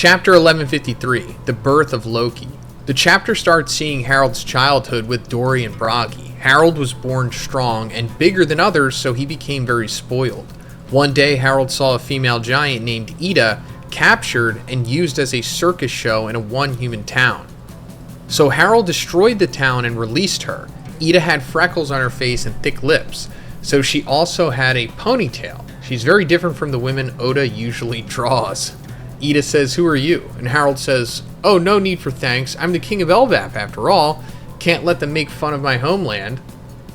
Chapter 1153, The Birth of Loki. The chapter starts seeing Harald's childhood with Dori and Bragi. Harald was born strong and bigger than others, so he became very spoiled. One day, Harald saw a female giant named Ida captured and used as a circus show in a one-human town. So Harald destroyed the town and released her. Ida had freckles on her face and thick lips, so she also had a ponytail. She's very different from the women Oda usually draws. Ida says, "Who are you?" And Harald says, "Oh, no need for thanks. I'm the king of Elbaf after all. Can't let them make fun of my homeland."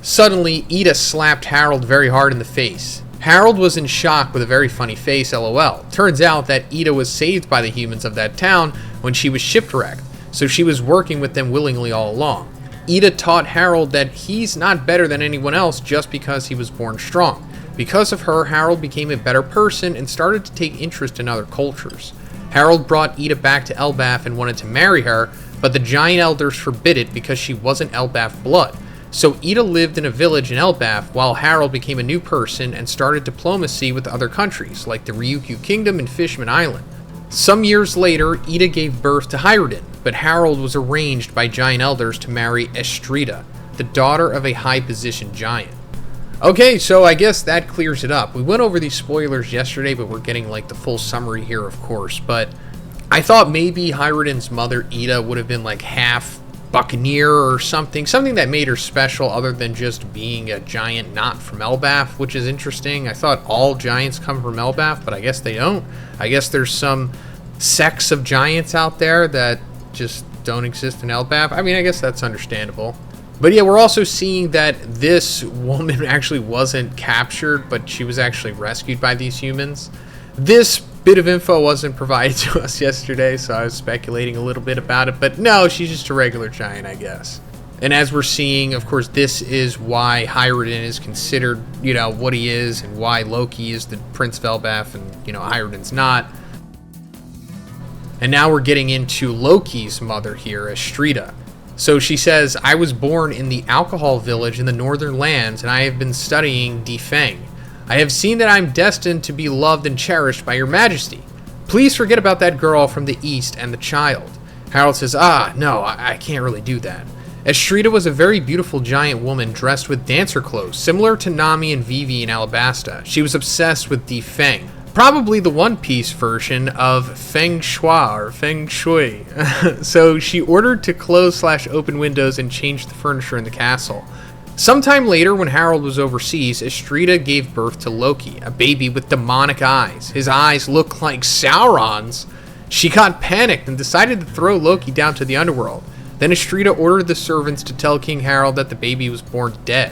Suddenly, Ida slapped Harald very hard in the face. Harald was in shock with a very funny face, lol. Turns out that Ida was saved by the humans of that town when she was shipwrecked, so she was working with them willingly all along. Ida taught Harald that he's not better than anyone else just because he was born strong. Because of her, Harald became a better person and started to take interest in other cultures. Harald brought Ida back to Elbaf and wanted to marry her, but the giant elders forbid it because she wasn't Elbaf blood. So Ida lived in a village in Elbaf while Harald became a new person and started diplomacy with other countries, like the Ryukyu Kingdom and Fishman Island. Some years later, Ida gave birth to Harald, but Harald was arranged by giant elders to marry Estrida, the daughter of a high-positioned giant. Okay, so I guess that clears it up. We went over these spoilers yesterday, but we're getting like the full summary here, of course. But I thought maybe Harald's mother, Ida, would have been like half Buccaneer or something that made her special other than just being a giant not from Elbaf, which is interesting. I thought all giants come from Elbaf, but I guess they don't. I guess there's some sects of giants out there that just don't exist in Elbaf. I mean, I guess that's understandable. But yeah, we're also seeing that this woman actually wasn't captured, but she was actually rescued by these humans. This bit of info wasn't provided to us yesterday, so I was speculating a little bit about it. But no, she's just a regular giant, I guess. And as we're seeing, of course, this is why Harald is considered, what he is, and why Loki is the Prince of Elbaf and, Harald's not. And now we're getting into Loki's mother here, Estrida. So she says, "I was born in the alcohol village in the northern lands, and I have been studying Defeng. I have seen that I'm destined to be loved and cherished by your majesty. Please forget about that girl from the east and the child." Harald says, "No, I can't really do that." Estrida was a very beautiful giant woman dressed with dancer clothes, similar to Nami and Vivi in Alabasta. She was obsessed with Defeng. Probably the One Piece version of Feng Shui. So she ordered to close/open windows and change the furniture in the castle. Sometime later, when Harald was overseas, Estrida gave birth to Loki, a baby with demonic eyes. His eyes looked like Sauron's. She got panicked and decided to throw Loki down to the underworld. Then Estrida ordered the servants to tell King Harald that the baby was born dead.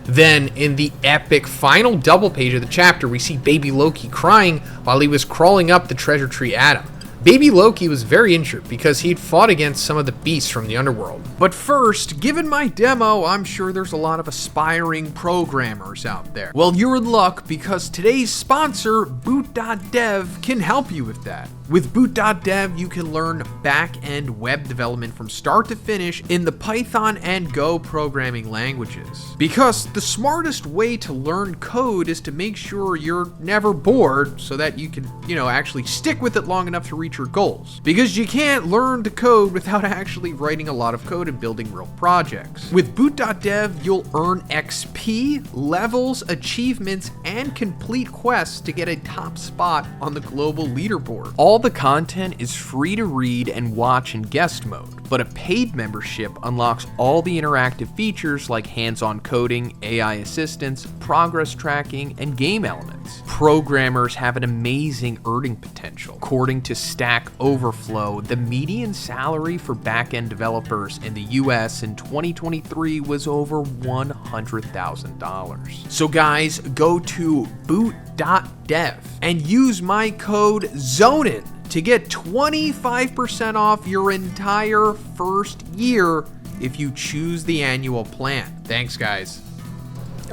Then, in the epic final double page of the chapter, we see baby Loki crying while he was crawling up the treasure tree at him. Baby Loki was very injured because he'd fought against some of the beasts from the underworld. But first, given my demo, I'm sure there's a lot of aspiring programmers out there. Well, you're in luck because today's sponsor, Boot.dev, can help you with that. With Boot.dev, you can learn back-end web development from start to finish in the Python and Go programming languages. Because the smartest way to learn code is to make sure you're never bored so that you can, actually stick with it long enough to reach your goals. Because you can't learn to code without actually writing a lot of code and building real projects. With Boot.dev, you'll earn XP, levels, achievements, and complete quests to get a top spot on the global leaderboard. All the content is free to read and watch in guest mode, but a paid membership unlocks all the interactive features like hands-on coding, AI assistance, progress tracking, and game elements. Programmers have an amazing earning potential. According to Stack Overflow, the median salary for back-end developers in the US in 2023 was over $100,000. So guys, go to boot.dev and use my code Zhoniin to get 25% off your entire first year if you choose the annual plan. Thanks, guys.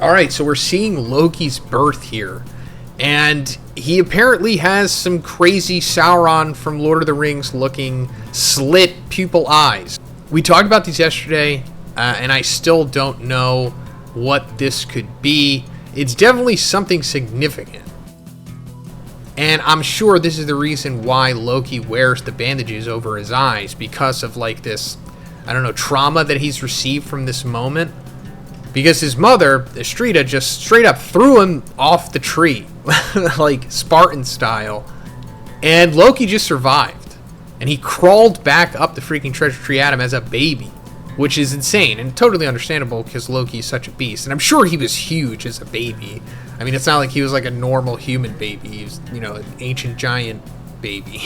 All right, so we're seeing Loki's birth here, and he apparently has some crazy Sauron from Lord of the Rings looking slit pupil eyes. We talked about these yesterday, and I still don't know what this could be. It's definitely something significant. And I'm sure this is the reason why Loki wears the bandages over his eyes, because of like this, I don't know, trauma that he's received from this moment. Because his mother, Astrida, just straight up threw him off the tree, like Spartan style. And Loki just survived. And he crawled back up the freaking treasure tree at him as a baby, which is insane and totally understandable because Loki is such a beast. And I'm sure he was huge as a baby. I mean, it's not like he was like a normal human baby. He was, you know, an ancient giant baby.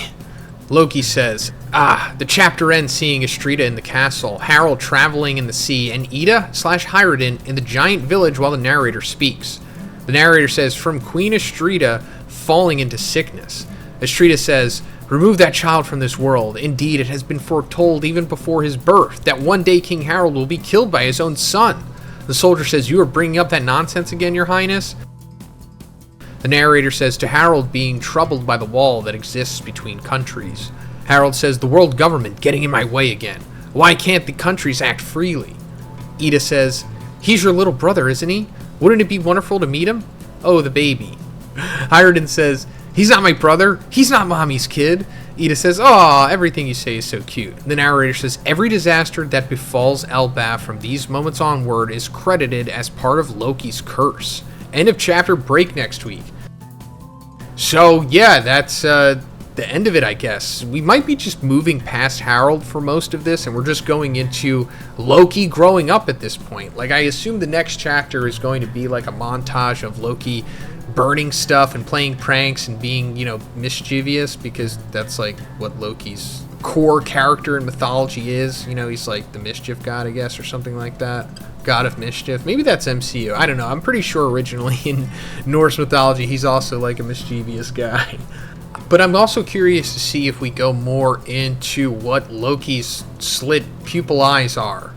Loki says, the chapter ends seeing Astrida in the castle, Harald traveling in the sea, and Ida/Harald in the giant village while the narrator speaks. The narrator says, from Queen Astrida falling into sickness. Astrida says, remove that child from this world. Indeed, it has been foretold even before his birth that one day King Harald will be killed by his own son. The soldier says, you are bringing up that nonsense again, your highness? The narrator says, to Harald being troubled by the wall that exists between countries. Harald says, the world government getting in my way again. Why can't the countries act freely? Ida says, he's your little brother, isn't he? Wouldn't it be wonderful to meet him? Oh, the baby. Harald says, he's not my brother. He's not mommy's kid. Ida says, aw, everything you say is so cute. The narrator says, every disaster that befalls Elbaf from these moments onward is credited as part of Loki's curse. End of chapter, break next week. So, yeah, that's the end of it, I guess. We might be just moving past Harald for most of this, and we're just going into Loki growing up at this point. Like, I assume the next chapter is going to be like a montage of Loki burning stuff and playing pranks and being, you know, mischievous, because that's like what Loki's core character in mythology is. You know, he's like the mischief god, I guess, or something like that. God of mischief. Maybe that's MCU. I don't know. I'm pretty sure originally in Norse mythology he's also like a mischievous guy. But I'm also curious to see if we go more into what Loki's slit pupil eyes are.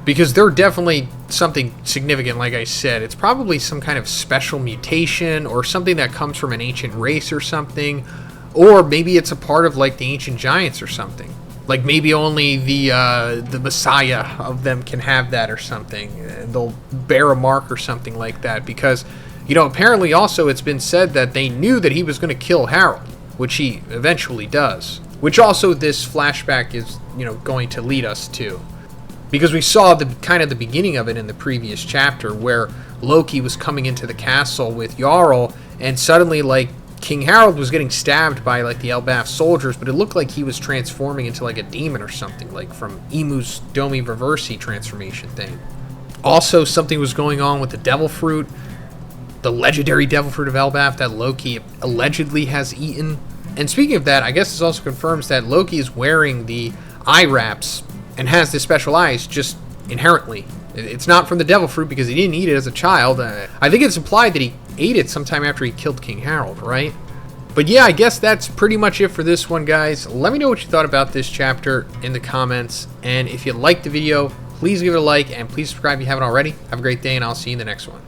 Because they're definitely something significant, like I said. It's probably some kind of special mutation or something that comes from an ancient race or something. Or maybe it's a part of like the ancient giants or something. Like maybe only the Messiah of them can have that or something. And they'll bear a mark or something like that. Because, you know, apparently also it's been said that they knew that he was going to kill Harald, which he eventually does. Which also this flashback is, you know, going to lead us to. Because we saw the kind of the beginning of it in the previous chapter where Loki was coming into the castle with Jarl and suddenly like King Harald was getting stabbed by like the Elbaf soldiers, but it looked like he was transforming into like a demon or something, like from Emu's Domi Reversi transformation thing. Also, something was going on with the Devil Fruit, the legendary Devil Fruit of Elbaf that Loki allegedly has eaten. And speaking of that, I guess this also confirms that Loki is wearing the eye wraps and has the special eyes just inherently. It's not from the Devil Fruit because he didn't eat it as a child. I think it's implied that he ate it sometime after he killed King Harald, right? But yeah, I guess that's pretty much it for this one, guys. Let me know what you thought about this chapter in the comments. And if you liked the video, please give it a like and please subscribe if you haven't already. Have a great day, and I'll see you in the next one.